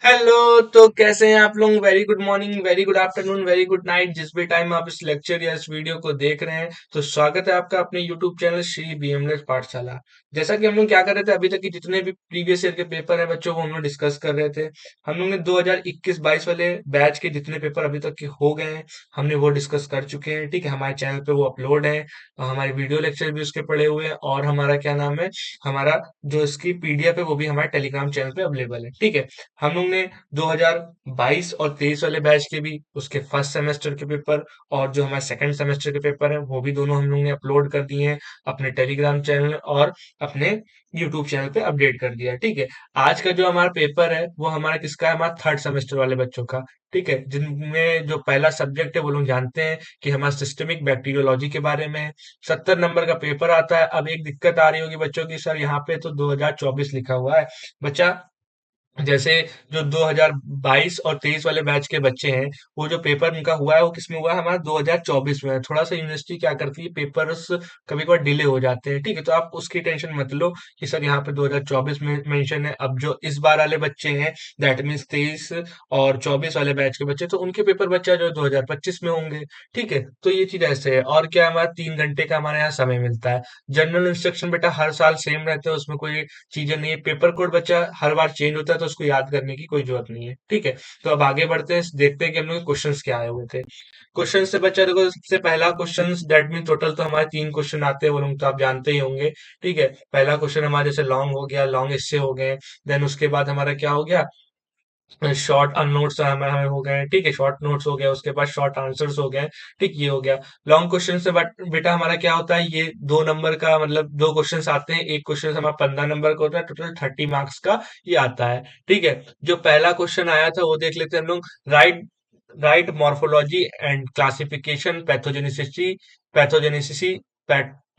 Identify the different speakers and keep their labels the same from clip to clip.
Speaker 1: Hello. तो कैसे हैं आप लोग? Very good morning, very good afternoon, very good night, जिस भी टाइम आप इस लेक्चर या इस वीडियो को देख रहे हैं। तो स्वागत है आपका अपने यूट्यूब चैनल श्री बीएमएस पाठशाला। जैसा कि हम लोग क्या कर रहे थे अभी तक की जितने भी प्रीवियस ईयर के पेपर हैं बच्चों, वो हम लोग डिस्कस कर रहे थे। हम लोग ने 2021-22 वाले बैच के जितने पेपर अभी तक के हो गए हैं हमने वो डिस्कस कर चुके हैं। ठीक है, हमारे चैनल पे वो अपलोड है और हमारे वीडियो लेक्चर भी उसके पड़े हुए हैं, और हमारा क्या नाम है, हमारा जो इसकी पीडीएफ है वो भी हमारे टेलीग्राम चैनल पे अवेलेबल है। ठीक है, हम लोग ने 2022 और 23 वाले बैच के भी उसके फर्स्ट सेमेस्टर के पेपर और जो हमारे सेकंड सेमेस्टर के पेपर हैं वो भी दोनों हम लोग ने अपलोड कर दिए हैं अपने टेलीग्राम चैनल और अपने यूट्यूब चैनल पे अपडेट कर दिया है। ठीक है, आज का जो हमारा पेपर है वो हमारा किसका है? हमारा थर्ड सेमेस्टर वाले बच्चों का। ठीक है, जिनमें जो पहला सब्जेक्ट है वो लोग जानते हैं कि हमारा सिस्टमिक बैक्टीरियोलॉजी के बारे में है। 70 नंबर का पेपर आता है। अब एक दिक्कत आ रही होगी बच्चों की, सर यहाँ पे तो 2024 लिखा हुआ है। बच्चा, जैसे जो 2022 और 23 वाले बैच के बच्चे हैं, वो जो पेपर उनका हुआ है वो किसमें हुआ है? हमारा 2024 में है। थोड़ा सा यूनिवर्सिटी क्या करती है, पेपर्स कभी कभार डिले हो जाते हैं। ठीक है, तो आप उसकी टेंशन मत लो कि सर यहाँ पे 2024 में मेंशन है। अब जो इस बार वाले बच्चे हैं, दैट मीन्स 23 और 24 वाले बैच के बच्चे, तो उनके पेपर बच्चा जो 2025 में होंगे। ठीक है, तो ये चीज ऐसे है। और क्या, हमारा 3 घंटे का हमारे यहाँ समय मिलता है। जनरल इंस्ट्रक्शन बेटा हर साल सेम रहते हैं, उसमें कोई चीजें नहीं है। पेपर कोड बच्चा हर बार चेंज होता है, तो उसको याद करने की कोई जरूरत नहीं है। ठीक है, तो अब आगे बढ़ते हैं, देखते हैं कि हम लोग क्वेश्चंस क्या आए हुए थे। क्वेश्चन से बच्चा देखो, सबसे पहला क्वेश्चन, दैट मीन टोटल तो हमारे 3 क्वेश्चन आते हैं, वो लोग तो आप जानते ही होंगे। ठीक है, पहला क्वेश्चन हमारा जैसे लॉन्ग हो गया, लॉन्ग इससे हो गए। देन उसके बाद हमारा क्या हो गया, शॉर्ट नोट्स हमें हमें हो गए। ठीक है, शॉर्ट नोट्स हो गया, उसके बाद शॉर्ट आंसर्स हो गए। ठीक, ये हो गया लॉन्ग क्वेश्चन से। बट बेटा हमारा क्या होता है, ये 2 नंबर का मतलब 2 क्वेश्चन आते हैं। एक क्वेश्चन हमारा 15 नंबर का होता है, टोटल 30 मार्क्स का ये आता है। ठीक है, जो पहला क्वेश्चन आया था वो देख लेते हैं हम लोग। Right right morphology and classification pathogenicity pathogenicity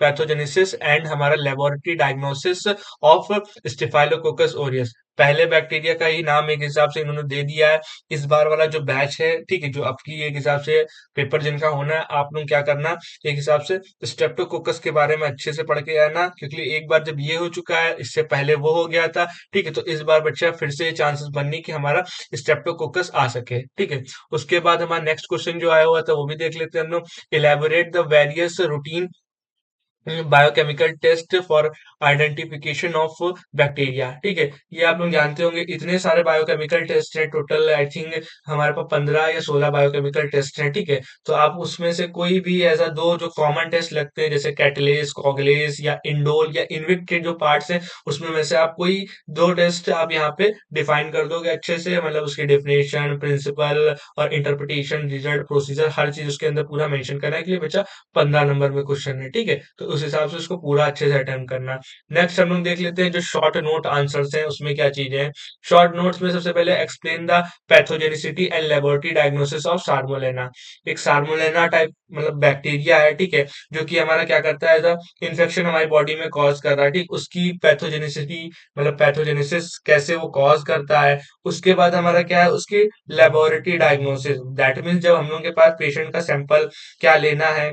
Speaker 1: pathogenesis and हमारा laboratory diagnosis of staphylococcus aureus. पहले बैक्टीरिया का ही नाम एक हिसाब से इन्होंने दे दिया है। इस बार वाला जो बैच है, ठीक है, जो आपकी एक हिसाब से पेपर जिनका होना है, आप लोग क्या करना, एक हिसाब से स्ट्रेप्टोकोकस के बारे में अच्छे से पढ़ के आना, क्योंकि एक बार जब ये हो चुका है, इससे पहले वो हो गया था। ठीक है, तो इस बार बच्चा फिर से चांसेस बनने की हमारा स्ट्रेप्टोकोकस आ सके। ठीक है, उसके बाद हमारा नेक्स्ट क्वेश्चन जो आया हुआ था वो भी देख लेते हैं हम लोग। Elaborate the various routine biochemical test for identification of bacteria. ठीक है, ये आप लोग जानते होंगे, इतने सारे बायोकेमिकल टेस्ट हैं, टोटल आई थिंक हमारे पास 15 या 16 बायोकेमिकल टेस्ट हैं। ठीक है, तो आप उसमें से कोई भी ऐसा दो जो कॉमन टेस्ट लगते हैं, जैसे कैटलेस, कॉगलेस या इंडोल या इनविक के जो पार्ट्स हैं, उसमें में से आप कोई दो टेस्ट आप यहाँ पे डिफाइन कर दोगे अच्छे से, मतलब उसकी डेफिनेशन, प्रिंसिपल और इंटरप्रिटेशन, रिजल्ट, प्रोसीजर, हर चीज उसके अंदर पूरा मेंशन करना है कि ये बच्चा 15 नंबर में क्वेश्चन है। ठीक है, तो उस हिसाब से उसको पूरा अच्छे से अटेम्प्ट करना। नेक्स्ट हम लोग देख लेते हैं जो शॉर्ट नोट आंसर्स हैं, उसमें क्या चीजें हैं। शॉर्ट नोट्स में सबसे पहले explain the pathogenicity and laboratory diagnosis of salmonella. एक सार्मोलेना टाइप मतलब बैक्टीरिया है, ठीक है, जो कि हमारा क्या करता है, एज इन्फेक्शन हमारी बॉडी में कॉज कर रहा है। ठीक, उसकी पैथोजेनिसिटी मतलब पैथोजेनेसिस कैसे वो कॉज करता है। उसके बाद हमारा क्या है, उसकी लेबोरेटरी डायग्नोसिस, दैट मीन्स जब हम लोग के पास पेशेंट का सैंपल क्या लेना है,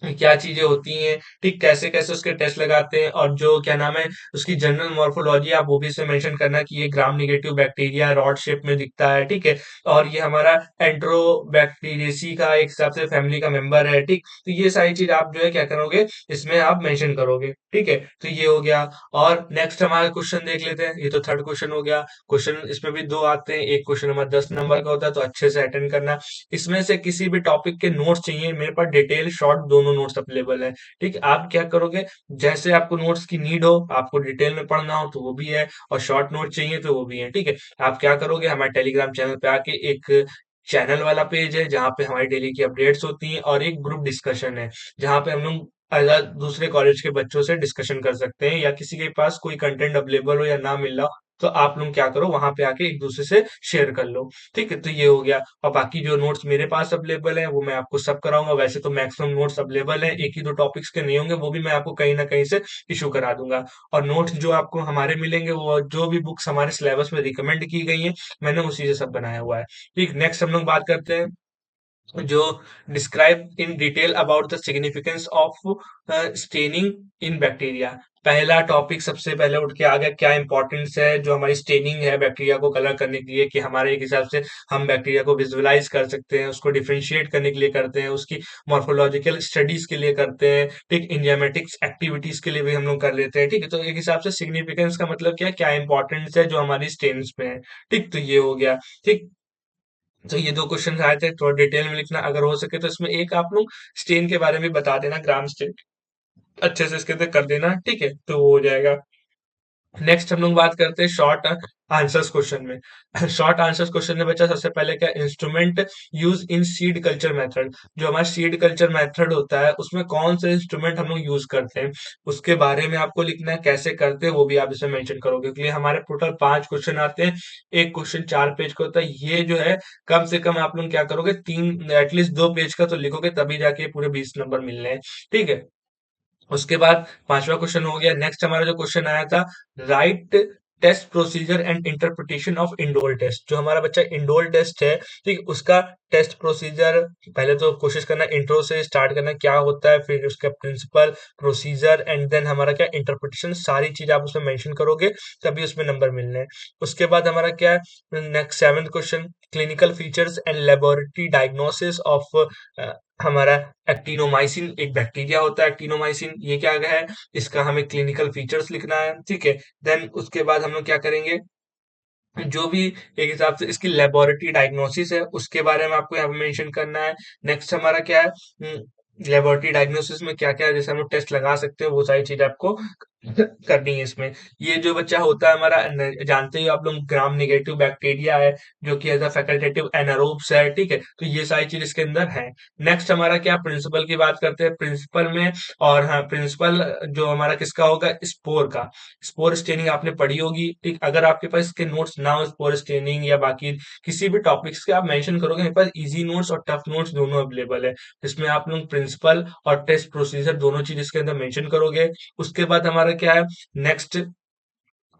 Speaker 1: क्या चीजें होती हैं, ठीक, कैसे कैसे उसके टेस्ट लगाते हैं, और जो क्या नाम है, उसकी जनरल मॉर्फोलॉजी आप वो भी इसमें मेंशन करना कि ये ग्राम निगेटिव बैक्टीरिया रॉड शेप में दिखता है। ठीक है, और ये हमारा एंट्रोबैक्टीरियसी का एक हिसाब से फैमिली का मेंबर है। ठीक, तो ये सारी चीज आप जो है क्या करोगे, इसमें आप मेंशन करोगे। ठीक है, तो ये हो गया। और नेक्स्ट हमारा क्वेश्चन देख लेते हैं, ये तो थर्ड क्वेश्चन हो गया। क्वेश्चन इसमें भी दो आते हैं, एक क्वेश्चन हमारा 10 नंबर का होता है, तो अच्छे से अटेंड करना। इसमें से किसी भी टॉपिक के नोट्स चाहिए, मेरे पास डिटेल शॉर्ट दोनों नोट्स अवेलेबल है। ठीक है, आप क्या करोगे, जैसे आपको नोट्स की नीड हो, आपको डिटेल में पढ़ना हो तो वो भी है, और शॉर्ट नोट चाहिए तो वो भी है। ठीक है, आप क्या करोगे, हमारे टेलीग्राम चैनल पे आके एक चैनल वाला पेज है जहाँ पे हमारी डेली की अपडेट्स होती हैं, और एक ग्रुप डिस्कशन है जहाँ पे हम लोग दूसरे कॉलेज के बच्चों से डिस्कशन कर सकते हैं, या किसी के पास कोई कंटेंट अवेलेबल हो या ना मिल रहा हो, तो आप लोग क्या करो, वहां पे आके एक दूसरे से शेयर कर लो। ठीक है, तो ये हो गया। और बाकी जो नोट्स मेरे पास अवेलेबल है वो मैं आपको सब कराऊंगा। वैसे तो मैक्सिमम नोट्स अवेलेबल हैं, एक ही दो टॉपिक्स के नहीं होंगे, वो भी मैं आपको कहीं ना कहीं से इशू करा दूंगा। और नोट्स जो आपको हमारे मिलेंगे, वो जो भी बुक्स हमारे सिलेबस में रिकमेंड की गई हैं, मैंने उसी से सब बनाया हुआ है। ठीक, नेक्स्ट हम लोग बात करते हैं जो describe in detail about the significance of staining in bacteria. पहला टॉपिक सबसे पहले उठ के आ गया, क्या इंपॉर्टेंस है जो हमारी स्टेनिंग है बैक्टीरिया को कलर करने के लिए, कि हमारे एक हिसाब से हम बैक्टीरिया को विजुअलाइज कर सकते हैं, उसको डिफरेंशिएट करने के लिए करते हैं, उसकी मॉर्फोलॉजिकल स्टडीज के लिए करते हैं, ठीक, इंजाइमेटिक्स एक्टिविटीज के लिए भी हम लोग कर लेते हैं, ठीक है। तो एक हिसाब से सिग्निफिकेंस का मतलब क्या है, क्या इंपॉर्टेंस है जो हमारी स्टेन्स पे है, ठीक। तो ये हो गया, ठीक। तो ये दो क्वेश्चन आए थे, थोड़ा डिटेल में लिखना अगर हो सके, तो इसमें एक आप लोग स्टेन के बारे में बता देना, ग्राम स्टेन अच्छे से इसके अंदर कर देना, ठीक है, तो वो हो जाएगा। नेक्स्ट हम लोग बात करते हैं शॉर्ट आंसर्स क्वेश्चन में। शॉर्ट आंसर्स क्वेश्चन में बच्चा सबसे पहले क्या, instrument use in seed culture method. जो हमारा सीड कल्चर मेथड होता है उसमें कौन से इंस्ट्रूमेंट हम लोग यूज करते हैं, उसके बारे में आपको लिखना है, कैसे करते हैं वो भी आप इसमें मेंशन करोगे। क्योंकि हमारे टोटल 5 क्वेश्चन आते हैं, एक क्वेश्चन 4 पेज का होता है, ये जो है कम से कम आप लोग क्या करोगे, तीन एटलीस्ट 2 पेज का तो लिखोगे, तभी जाके पूरे 20 नंबर मिलने हैं, ठीक है। उसके बाद पांचवा क्वेश्चन हो गया। नेक्स्ट हमारा जो क्वेश्चन आया था, write test procedure and interpretation of indole test. जो हमारा बच्चा इंडोर टेस्ट है, ठीक, उसका टेस्ट प्रोसीजर पहले तो कोशिश करना इंट्रो से स्टार्ट करना, क्या होता है, फिर उसका प्रिंसिपल, प्रोसीजर एंड देन हमारा क्या इंटरप्रिटेशन, सारी चीज आप उसमें मेंशन करोगे, तभी उसमें नंबर मिलने हैं। उसके बाद हमारा क्या है, next 7th question, clinical features and laboratory diagnosis of हमारा एक्टिनोमाइसिन, एक बैक्टीरिया होता है एक्टिनोमाइसिन, ये क्या है, इसका हमें क्लिनिकल फीचर्स लिखना है, ठीक है। देन उसके बाद हम लोग क्या करेंगे, जो भी एक हिसाब से इसकी लेबोरेटरी डायग्नोसिस है उसके बारे में आपको यहाँ पे मेंशन करना है। नेक्स्ट हमारा क्या है, लेबोरेटरी डायग्नोसिस में क्या क्या है, जैसे हम लोग टेस्ट लगा सकते हैं, वो सारी चीज आपको करनी है इसमें। ये जो बच्चा होता है हमारा जानते ही हो आप लोग, ग्राम नेगेटिव बैक्टीरिया है, जो कि एज अ फैकल्टेटिव एनारोब्स है, ठीक है। तो ये सारी चीज इसके अंदर है। नेक्स्ट हमारा क्या, प्रिंसिपल की बात करते हैं, प्रिंसिपल में, और हाँ, प्रिंसिपल जो हमारा किसका होगा, स्पोर का। स्पोर स्टेनिंग आपने पढ़ी होगी, ठीक। अगर आपके पास इसके नोट्स ना हो स्पोर स्टेनिंग या बाकी किसी भी टॉपिक्स के, आप मेंशन करोगे, मेरे पास इजी नोट्स और टफ नोट्स दोनों अवेलेबल है। इसमें आप लोग प्रिंसिपल और टेस्ट प्रोसीजर दोनों चीज इसके अंदर मेंशन करोगे। उसके बाद हमारा क्या है, next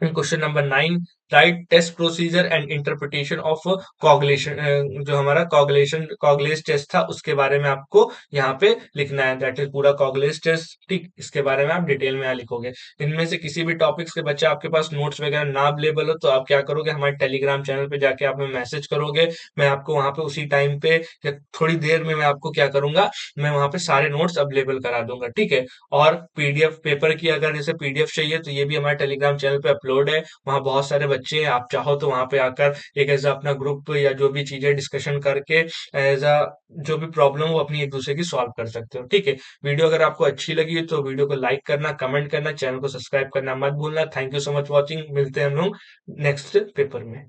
Speaker 1: question number 9, write test procedure and interpretation of coagulation. जो हमारा कॉगुलेशन कॉगुलेज टेस्ट था उसके बारे में आपको यहाँ पे लिखना है, दैट इज पूरा कॉगुलेज टेस्ट, ठीक। इसके बारे में आप डिटेल में यहाँ लिखोगे। इनमें से किसी भी टॉपिक्स के बच्चे आपके पास नोट्स वगैरह ना अवेलेबल हो, तो आप क्या करोगे, हमारे टेलीग्राम चैनल पे जाके आप हमें मैसेज करोगे, मैं आपको वहां पे उसी टाइम पे या थोड़ी देर में मैं आपको क्या करूंगा, मैं वहां पे सारे नोट्स अवेलेबल करा दूंगा, ठीक है। और पीडीएफ पेपर की अगर जैसे पीडीएफ चाहिए, तो ये भी हमारे टेलीग्राम चैनल पे अपलोड है, वहाँ बहुत सारे बच्चे हैं, आप चाहो तो वहां पे आकर एक ऐसा अपना ग्रुप या जो भी चीजें डिस्कशन करके एज अ जो भी प्रॉब्लम वो अपनी एक दूसरे की सॉल्व कर सकते हो, ठीक है। वीडियो अगर आपको अच्छी लगी तो वीडियो को लाइक करना, कमेंट करना, चैनल को सब्सक्राइब करना मत भूलना। Thank you so much watching, मिलते हैं हम लोग नेक्स्ट पेपर में।